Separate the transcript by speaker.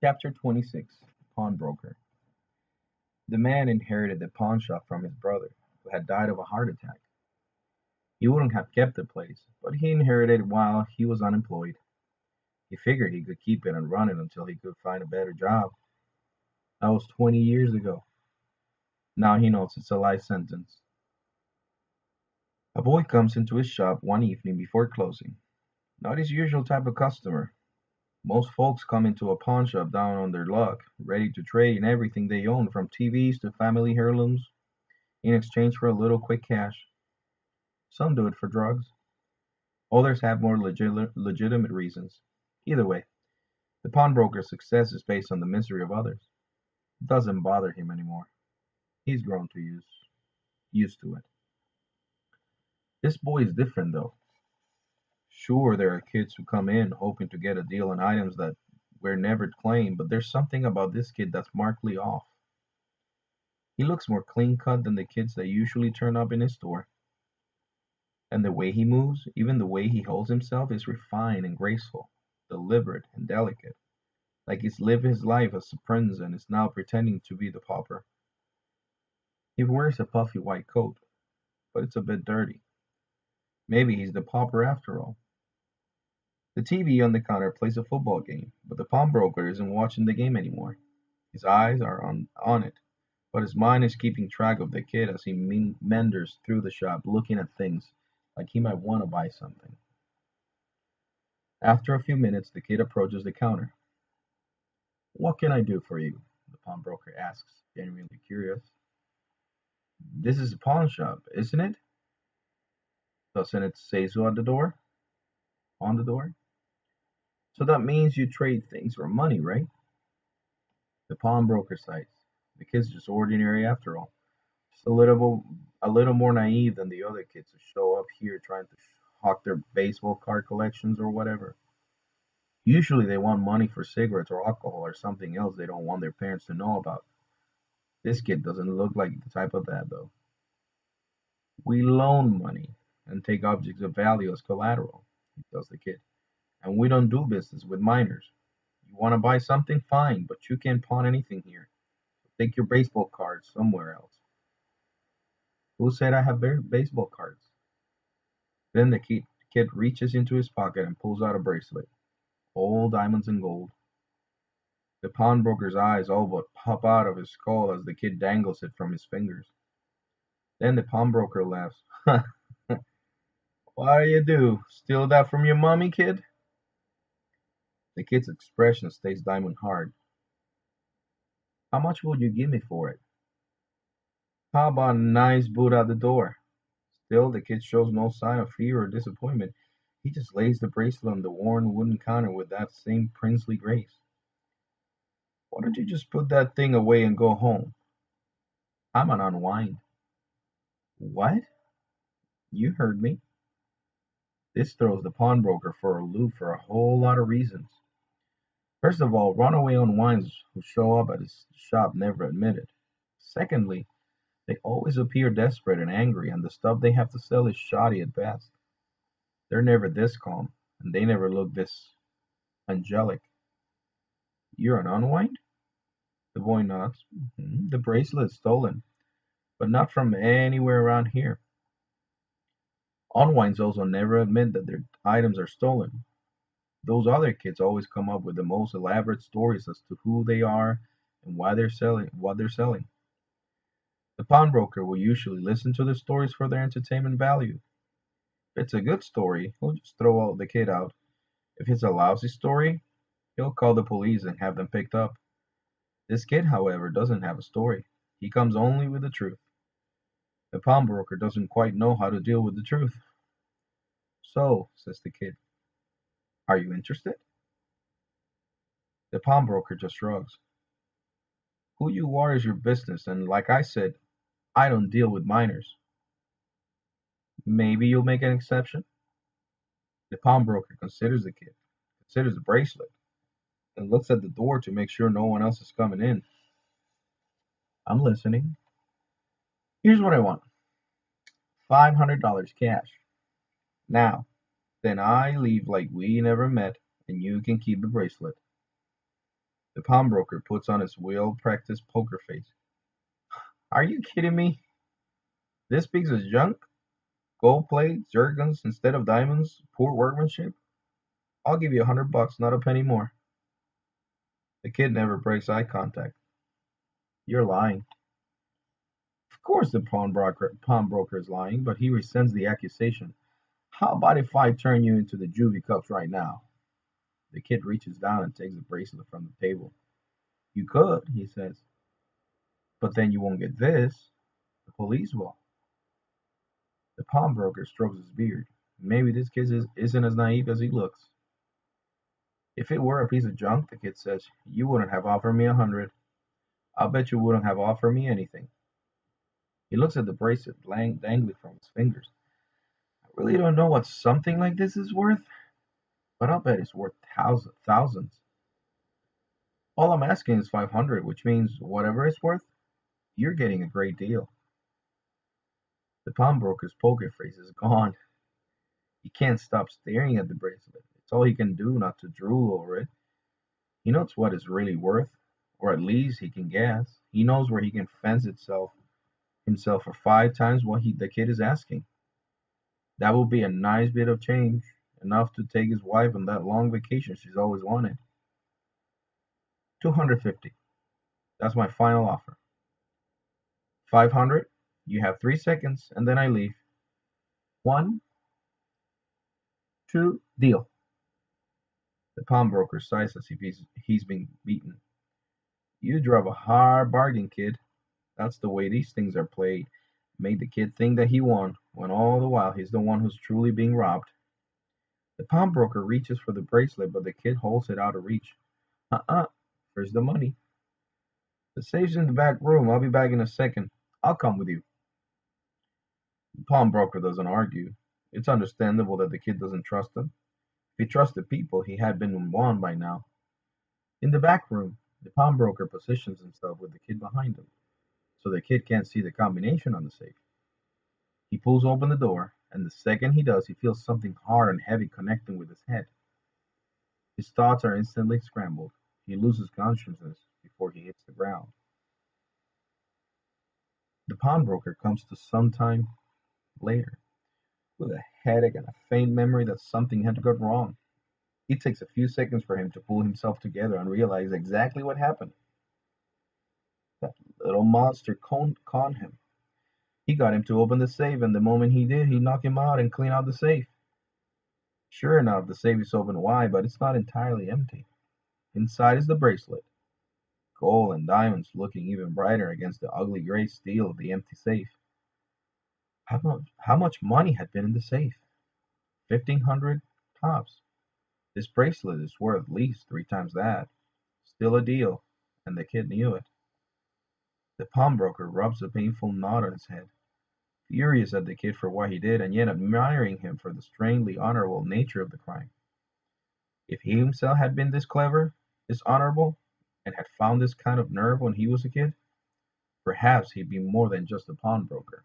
Speaker 1: Chapter 26. Pawnbroker. The man inherited the pawn shop from his brother, who had died of a heart attack. He wouldn't have kept the place, but he inherited it while he was unemployed. He figured he could keep it and run it until he could find a better job. That was 20 years ago. Now he knows it's a life sentence. A boy comes into his shop one evening before closing. Not his usual type of customer. Most folks come into a pawn shop down on their luck, ready to trade in everything they own, from TVs to family heirlooms, in exchange for a little quick cash. Some do it for drugs. Others have more legitimate reasons. Either way, the pawnbroker's success is based on the misery of others. It doesn't bother him anymore. He's grown to used to it. This boy is different though. Sure, there are kids who come in hoping to get a deal on items that were never claimed, but there's something about this kid that's markedly off. He looks more clean cut than the kids that usually turn up in his store. And the way he moves, even the way he holds himself, is refined and graceful, deliberate and delicate, like he's lived his life as a prince and is now pretending to be the pauper. He wears a puffy white coat, but it's a bit dirty. Maybe he's the pauper after all. The TV on the counter plays a football game, but the pawnbroker isn't watching the game anymore. His eyes are on it, but his mind is keeping track of the kid as he meanders through the shop looking at things like he might want to buy something. After a few minutes, the kid approaches the counter. "What can I do for you?" the pawnbroker asks, genuinely curious. "This is a pawn shop, isn't it? Doesn't it say so at the door? On the door? So that means you trade things for money, right?" The pawnbroker sighs. The kid's just ordinary after all. Just a little more naive than the other kids who show up here trying to hawk their baseball card collections or whatever. Usually they want money for cigarettes or alcohol or something else they don't want their parents to know about. This kid doesn't look like the type of that, though. "We loan money and take objects of value as collateral," tells the kid. "And we don't do business with minors. You want to buy something? Fine, but you can't pawn anything here. Take your baseball cards somewhere else." "Who said I have baseball cards?" Then the kid reaches into his pocket and pulls out a bracelet, all diamonds and gold. The pawnbroker's eyes all but pop out of his skull as the kid dangles it from his fingers. Then the pawnbroker laughs. "What do you do? Steal that from your mommy, kid?" The kid's expression stays diamond hard. "How much will you give me for it?" "How about a nice boot out the door?" Still, the kid shows no sign of fear or disappointment. He just lays the bracelet on the worn wooden counter with that same princely grace. "Why don't you just put that thing away and go home?" "I'm an unwind." "What?" "You heard me." This throws the pawnbroker for a loop for a whole lot of reasons. First of all, runaway unwinds who show up at his shop never admit it. Secondly, they always appear desperate and angry, and the stuff they have to sell is shoddy at best. They're never this calm, and they never look this angelic. "You're an unwind?" The boy nods. "Mhm. The bracelet is stolen, but not from anywhere around here." Unwinds also never admit that their items are stolen. Those other kids always come up with the most elaborate stories as to who they are and why they're selling what they're selling. The pawnbroker will usually listen to the stories for their entertainment value. If it's a good story, he'll just throw out the kid out. If it's a lousy story, he'll call the police and have them picked up. This kid, however, doesn't have a story. He comes only with the truth. The pawnbroker doesn't quite know how to deal with the truth. "So," says the kid, "are you interested?" The pawnbroker just shrugs. "Who you are is your business, and like I said, I don't deal with minors." "Maybe you'll make an exception." The pawnbroker considers the kid, considers the bracelet, and looks at the door to make sure no one else is coming in. "I'm listening." "Here's what I want: $500 cash. Now, then I leave like we never met, and you can keep the bracelet." The pawnbroker puts on his well-practiced poker face. Are you kidding me? This piece is junk? Gold plate, zircons instead of diamonds, poor workmanship? I'll give you $100, not a penny more. The kid never breaks eye contact. You're lying. Of course the pawnbroker is lying, but he resents the accusation. How about if I turn you into the juvie cups right now? The kid reaches down and takes the bracelet from the table. You could, he says, but then you won't get this. The police will. The pawnbroker strokes his beard. Maybe this kid isn't as naive as he looks. If it were a piece of junk, the kid says, you wouldn't have offered me 100. I'll bet you wouldn't have offered me anything. He looks at the bracelet dangling from his fingers. I really don't know what something like this is worth, but I'll bet it's worth thousands. All I'm asking is 500, which means whatever it's worth, you're getting a great deal. The pawnbroker's poker face is gone. He can't stop staring at the bracelet. It's all he can do not to drool over it. He knows what it's really worth, or at least he can guess. He knows where he can fence himself for 5 times what the kid is asking. That will be a nice bit of change, enough to take his wife on that long vacation she's always wanted. 250. That's my final offer. 500. You have 3 seconds, and then I leave. One, two, deal. The pawnbroker sighs as if he's been beaten. You drove a hard bargain, kid. That's the way these things are played. Make the kid think that he won, when all the while he's the one who's truly being robbed. The pawnbroker reaches for the bracelet, but the kid holds it out of reach. Uh-uh. Where's the money? The safe's in the back room. I'll be back in a second. I'll come with you. The pawnbroker doesn't argue. It's understandable that the kid doesn't trust him. If he trusted people, he had been won by now. In the back room, the pawnbroker positions himself with the kid behind him, so the kid can't see the combination on the safe. He pulls open the door, and the second he does, he feels something hard and heavy connecting with his head. His thoughts are instantly scrambled. He loses consciousness before he hits the ground. The pawnbroker comes to some time later, with a headache and a faint memory that something had gone wrong. It takes a few seconds for him to pull himself together and realize exactly what happened. That little monster conned him. He got him to open the safe, and the moment he did, he knocked him out and cleaned out the safe. Sure enough, the safe is open wide, but it's not entirely empty. Inside is the bracelet, gold and diamonds looking even brighter against the ugly gray steel of the empty safe. How much money had been in the safe? 1,500 tops. This bracelet is worth at least 3 times that. Still a deal, and the kid knew it. The pawnbroker rubs a painful knot on his head, furious at the kid for what he did, and yet admiring him for the strangely honorable nature of the crime. If he himself had been this clever, this honorable, and had found this kind of nerve when he was a kid, perhaps he'd be more than just a pawnbroker.